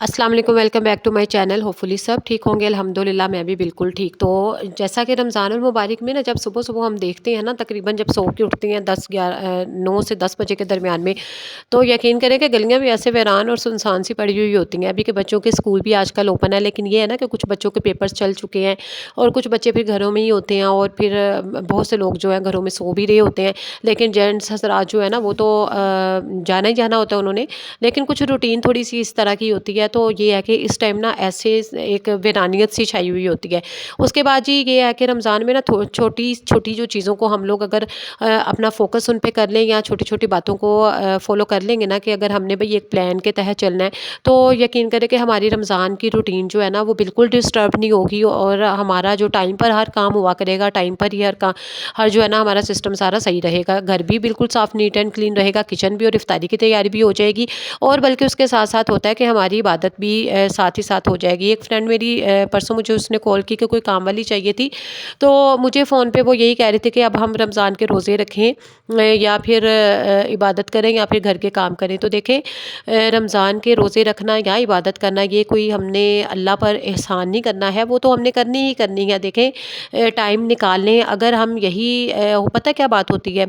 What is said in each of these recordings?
अस्सलाम वालेकुम, welcome back to my channel. Hopefully सब ठीक होंगे। अल्हम्दुलिल्लाह मैं भी बिल्कुल ठीक। तो जैसा कि रमज़ानुल मुबारक में ना जब सुबह सुबह हम देखते हैं ना, तकरीबन जब सो के उठते हैं 9 से 10 बजे के दरमियान में, तो यकीन करें कि गलियां भी ऐसे वीरान और सुनसान सी पड़ी हुई होती हैं। अभी के बच्चों के स्कूल भी आजकल ओपन है, लेकिन ये है ना कि कुछ बच्चों के पेपर्स चल चुके हैं और कुछ बच्चे फिर घरों में ही होते हैं, और फिर बहुत से लोग जो हैं घरों में सो भी रहे होते हैं। लेकिन जेंट्स हजरात जो है ना वो तो जाना ही जाना होता है उन्होंने। लेकिन कुछ रूटीन थोड़ी सी इस तरह की होती है, तो ये है कि इस टाइम ना ऐसे एक वीरानियत सी छाई हुई होती है। उसके बाद जी ये है कि रमज़ान में ना छोटी छोटी जो चीज़ों को हम लोग अगर अपना फोकस उन पे कर लें, या छोटी छोटी बातों को फॉलो कर लेंगे ना, कि अगर हमने भाई एक प्लान के तहत चलना है, तो यकीन करें कि हमारी रमज़ान की रूटीन जो है ना वो बिल्कुल डिस्टर्ब नहीं होगी, और हमारा जो टाइम पर हर काम हुआ करेगा, टाइम पर ही हर जो है ना हमारा सिस्टम सारा सही रहेगा। घर भी बिल्कुल साफ़ नीट एंड क्लीन रहेगा, किचन भी, और इफ्तारी की तैयारी भी हो जाएगी। और बल्कि उसके साथ साथ होता है कि हमारी इबादत भी साथ ही साथ हो जाएगी। एक फ्रेंड मेरी परसों मुझे उसने कॉल की कि कोई काम वाली चाहिए थी, तो मुझे फ़ोन पे वो यही कह रही थी कि अब हम रमज़ान के रोज़े रखें, या फिर इबादत करें, या फिर घर के काम करें। तो देखें, रमज़ान के रोज़े रखना या इबादत करना ये कोई हमने अल्लाह पर एहसान नहीं करना है, वो तो हमने करनी ही करनी है। देखें, टाइम निकाल लें। अगर हम यही पता क्या बात होती है,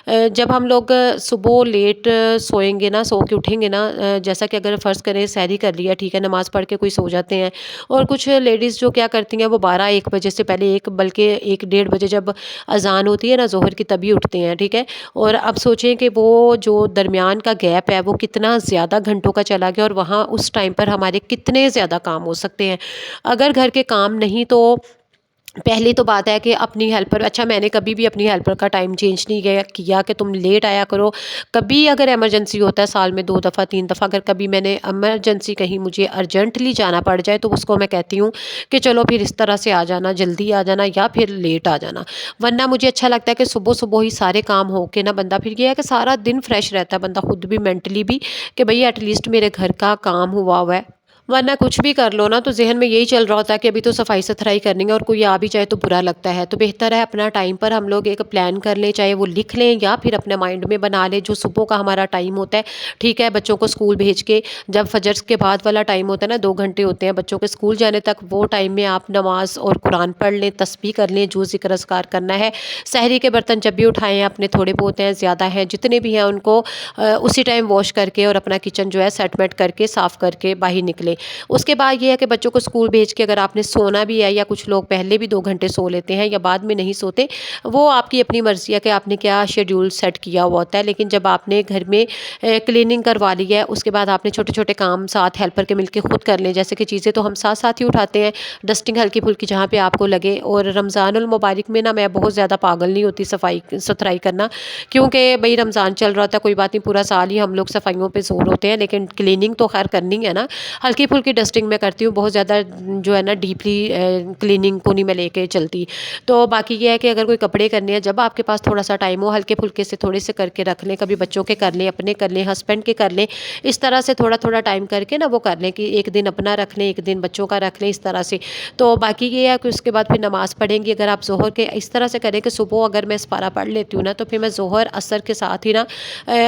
जब हम लोग सुबह लेट सोएंगे ना, सो के उठेंगे ना, जैसा कि अगर फ़र्ज़ करें सहरी कर लिया, ठीक है, नमाज़ पढ़ के कोई सो जाते हैं, और कुछ लेडीज़ जो क्या करती हैं वो 12-1 बजे से पहले, एक बल्कि 1 डेढ़ बजे जब अज़ान होती है ना ज़ोहर की, तभी उठते हैं, ठीक है। और अब सोचें कि वो जो दरमियान का गैप है वो कितना ज़्यादा घंटों का चला गया, और वहाँ उस टाइम पर हमारे कितने ज़्यादा काम हो सकते हैं। अगर घर के काम नहीं, तो पहली तो बात है कि अपनी हेल्पर, अच्छा मैंने कभी भी अपनी हेल्पर का टाइम चेंज नहीं किया कि तुम लेट आया करो। कभी अगर इमरजेंसी होता है साल में 2 दफ़ा 3 दफ़ा, अगर कभी मैंने इमरजेंसी कहीं मुझे अर्जेंटली जाना पड़ जाए, तो उसको मैं कहती हूँ कि चलो फिर इस तरह से आ जाना, जल्दी आ जाना या फिर लेट आ जाना। वरना मुझे अच्छा लगता है कि सुबह सुबह ही सारे काम हो के ना, बंदा फिर ये है कि सारा दिन फ्रेश रहता है, बंदा खुद भी मेंटली भी, कि भाई एटलीस्ट मेरे घर का काम हुआ है। वरना कुछ भी कर लो ना, तो ज़हन में यही चल रहा होता है कि अभी तो सफाई सुथराई करनी है, और कोई आ भी जाए तो बुरा लगता है। तो बेहतर है अपना टाइम पर हम लोग एक प्लान कर लें, चाहे वो लिख लें या फिर अपने माइंड में बना लें, जो सुबह का हमारा टाइम होता है, ठीक है। बच्चों को स्कूल भेज के जब फजर के बाद वाला टाइम होता है ना, 2 घंटे होते हैं बच्चों के स्कूल जाने तक, वो टाइम में आप नमाज और कुरान पढ़ लें, तस्बीह कर लें, जो ज़िक्र अस्कार करना है। सहरी के बर्तन जब भी उठाएं, अपने थोड़े बहुत हैं, ज़्यादा हैं, जितने भी हैं उनको उसी टाइम वॉश करके, और अपना किचन जो है सेटमेंट करके, साफ़ करके बाहर निकलें। उसके बाद ये है कि बच्चों को स्कूल भेज के अगर आपने सोना भी है, या कुछ लोग पहले भी 2 घंटे सो लेते हैं या बाद में नहीं सोते, वो आपकी अपनी मर्ज़ी है कि आपने क्या शेड्यूल सेट किया हुआ होता है। लेकिन जब आपने घर में क्लीनिंग करवा ली है, उसके बाद आपने छोटे छोटे काम साथ हेल्पर के मिलके खुद कर लें, जैसे कि चीज़ें तो हम साथ साथ ही उठाते हैं, डस्टिंग हल्की फुल्की जहाँ पे आपको लगे। और रमज़ानुल मुबारक में ना मैं बहुत ज़्यादा पागल नहीं होती सफाई सुथराई करना, क्योंकि भाई रमज़ान चल रहा होता है, कोई बात नहीं, पूरा साल ही हम लोग सफाइयों पे जोर होते हैं, लेकिन क्लीनिंग तो खैर करनी है ना। हल्की फुल्की डस्टिंग मैं करती हूँ, बहुत ज़्यादा जो है ना डीपली क्लीनिंग को नहीं मैं लेके चलती। तो बाकी ये है कि अगर कोई कपड़े करने हैं, जब आपके पास थोड़ा सा टाइम हो, हल्के फुल्के से थोड़े से करके रख लें, कभी बच्चों के कर लें, अपने कर लें, हस्बैंड के कर लें, इस तरह से थोड़ा थोड़ा टाइम करके ना वो कर लें, कि एक दिन अपना रख लें, एक दिन बच्चों का रख लें, इस तरह से। तो बाकी ये है कि उसके बाद फिर नमाज़ पढ़ेंगी। अगर आप ज़ोहर के इस तरह से करें कि सुबह अगर मैं इस्पारा पढ़ लेती हूँ ना, तो फिर मैं ज़ोहर असर के साथ ही ना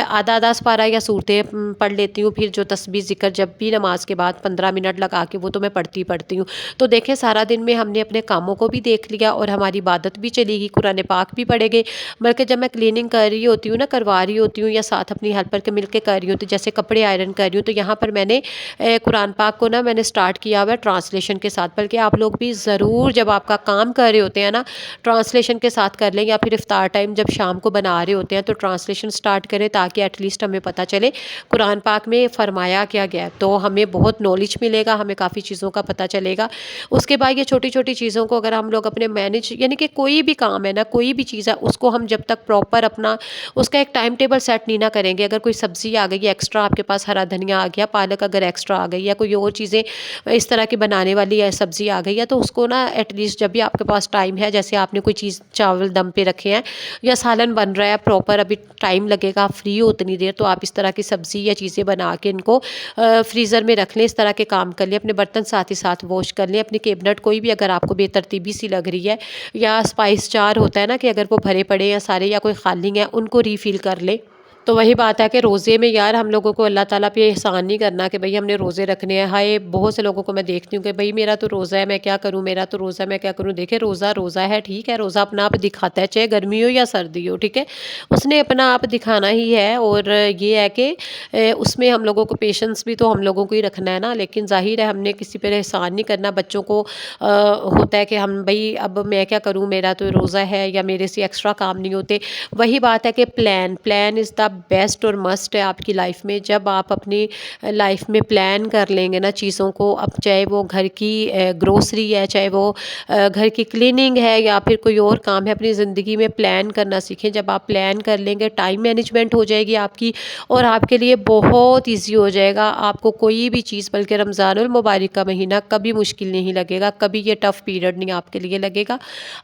आधा आधा इस्पारा या सूरतें पढ़ लेती हूँ। फिर जो तस्बीह ज़िक्र जब भी नमाज के बाद 15 मिनट लगा के, वो तो मैं पढ़ती हूँ। तो देखें, सारा दिन में हमने अपने कामों को भी देख लिया, और हमारी इबादत भी चलेगी, कुरान पाक भी पढ़ेंगे। बल्कि जब मैं क्लीनिंग कर रही होती हूँ ना, करवा रही होती हूँ, या साथ अपनी हेल्पर के मिलके कर रही हूँ, तो जैसे कपड़े आयरन कर रही हूँ, तो यहाँ पर मैंने कुरान पाक को ना मैंने स्टार्ट किया हुआ है ट्रांसलेशन के साथ। बल्कि आप लोग भी ज़रूर जब आपका काम कर रहे होते हैं ना, ट्रांसलेशन के साथ कर लें, या फिर इफ्तार टाइम जब शाम को बना रहे होते हैं, तो ट्रांसलेशन स्टार्ट करें, ताकि एटलीस्ट हमें पता चले कुरान पाक में फ़रमाया क्या गया है। तो हमें बहुत नॉलेज मिलेगा, हमें काफ़ी चीज़ों का पता चलेगा। उसके बाद ये छोटी छोटी चीज़ों को अगर हम लोग अपने मैनेज, यानी कि कोई भी काम है ना, कोई भी चीज़ है, उसको हम जब तक प्रॉपर अपना उसका एक टाइम टेबल सेट नहीं ना करेंगे। अगर कोई सब्ज़ी आ गई एक्स्ट्रा, आपके पास हरा धनिया आ गया, पालक अगर एक्स्ट्रा आ गई, या कोई और चीज़ें इस तरह की बनाने वाली है सब्ज़ी आ गई है, तो उसको ना एटलीस्ट जब भी आपके पास टाइम है, जैसे आपने कोई चीज़ चावल दम पे रखे हैं, या सालन बन रहा है प्रॉपर, अभी टाइम लगेगा, आप फ्री हो उतनी देर, तो आप इस तरह की सब्ज़ी या चीज़ें बना के इनको फ्रीज़र में रख लें। इस तरह के काम कर लें, अपने बर्तन साथ ही साथ वॉश कर लें, अपनी कैबिनेट कोई भी अगर आपको बेतरतीबी सी लग रही है, या स्पाइस जार होता है ना कि अगर वो भरे पड़े हैं सारे या कोई खाली हैं, उनको रीफ़िल कर लें। تو وہی بات ہے کہ روزے میں یار ہم لوگوں کو اللہ تعالیٰ پہ احسان نہیں کرنا کہ بھئی ہم نے روزے رکھنے ہیں۔ ہائے بہت سے لوگوں کو میں دیکھتی ہوں کہ بھئی میرا تو روزہ ہے میں کیا کروں، میرا تو روزہ ہے میں کیا کروں۔ دیکھیں روزہ روزہ ہے، ٹھیک ہے، روزہ اپنا آپ دکھاتا ہے، چاہے گرمی ہو یا سردی ہو، ٹھیک ہے، اس نے اپنا آپ دکھانا ہی ہے۔ اور یہ ہے کہ اس میں ہم لوگوں کو پیشنس بھی تو ہم لوگوں کو ہی رکھنا ہے نا، لیکن ظاہر ہے ہم نے کسی پہ احسان نہیں کرنا۔ بچوں کو ہوتا ہے کہ ہم بھئی اب میں کیا کروں، میرا تو روزہ ہے یا میرے سے ایکسٹرا کام نہیں ہوتے۔ وہی بات ہے کہ پلان از دا بیسٹ اور مسٹ ہے آپ کی لائف میں۔ جب آپ اپنی لائف میں پلان کر لیں گے نا چیزوں کو، اب چاہے وہ گھر کی گروسری ہے، چاہے وہ گھر کی کلیننگ ہے یا پھر کوئی اور کام ہے، اپنی زندگی میں پلان کرنا سیکھیں۔ جب آپ پلان کر لیں گے ٹائم مینجمنٹ ہو جائے گی آپ کی، اور آپ کے لیے بہت ایزی ہو جائے گا۔ آپ کو کوئی بھی چیز، بلکہ رمضان المبارک کا مہینہ کبھی مشکل نہیں لگے گا، کبھی یہ ٹف پیریڈ نہیں آپ کے لیے لگے گا،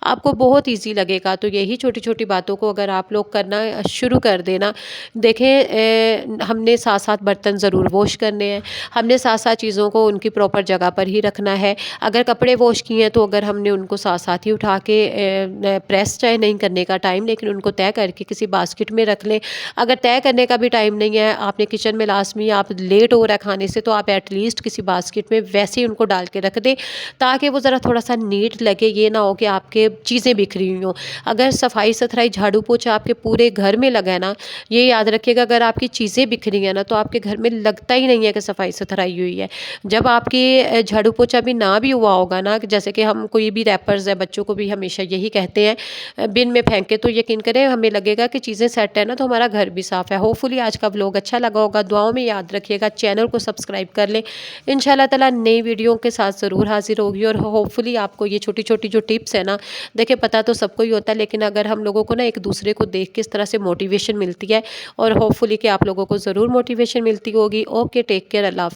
آپ کو بہت ایزی لگے گا۔ تو یہی چھوٹی چھوٹی باتوں کو اگر آپ لوگ کرنا شروع کر دینا، دیکھیں ہم نے ساتھ ساتھ برتن ضرور واش کرنے ہیں، ہم نے ساتھ ساتھ چیزوں کو ان کی پراپر جگہ پر ہی رکھنا ہے۔ اگر کپڑے واش کیے ہیں تو اگر ہم نے ان کو ساتھ ساتھ ہی اٹھا کے پریس چاہے نہیں کرنے کا ٹائم، لیکن ان کو طے کر کے کسی باسکٹ میں رکھ لیں۔ اگر طے کرنے کا بھی ٹائم نہیں ہے، آپ نے کچن میں لازمی آپ لیٹ ہو رہا ہے کھانے سے، تو آپ ایٹ لیسٹ کسی باسکٹ میں ویسے ہی ان کو ڈال کے رکھ دیں، تاکہ وہ ذرا تھوڑا سا نیٹ لگے، یہ نہ ہو کہ آپ کے چیزیں بکھری ہوئی ہوں۔ اگر صفائی ستھرائی جھاڑو پوچھا آپ کے پورے گھر میں لگا ہے نا، یہ یاد رکھیے گا، اگر آپ کی چیزیں بکھری ہیں نا تو آپ کے گھر میں لگتا ہی نہیں ہے کہ صفائی ستھرائی ہوئی ہے۔ جب آپ کے جھاڑو پوچھا بھی نہ بھی ہوا ہوگا نا، جیسے کہ ہم کوئی بھی ریپرز ہے، بچوں کو بھی ہمیشہ یہی کہتے ہیں بن میں پھینکے، تو یقین کریں ہمیں لگے گا کہ چیزیں سیٹ ہے نا، تو ہمارا گھر بھی صاف ہے۔ ہوپ فلی آج کا ولاگ اچھا لگا ہوگا، دعاؤں میں یاد رکھیے گا، چینل کو سبسکرائب کر لیں۔ انشاءاللہ تعالیٰ نئی ویڈیو کے ساتھ ضرور حاضر ہوگی، اور ہوپ فلی آپ کو یہ چھوٹی چھوٹی جو ٹپس ہیں نا، دیکھیں پتہ تو سب کو ہی ہوتا ہے، لیکن اگر ہم لوگوں کو نا ایک دوسرے کو دیکھ کے اس طرح سے موٹیویشن ملتی ہے، اور ہوپ فلی کہ آپ لوگوں کو ضرور موٹیویشن ملتی ہوگی۔ اوکے، ٹیک کیئر، اللہ حافظ۔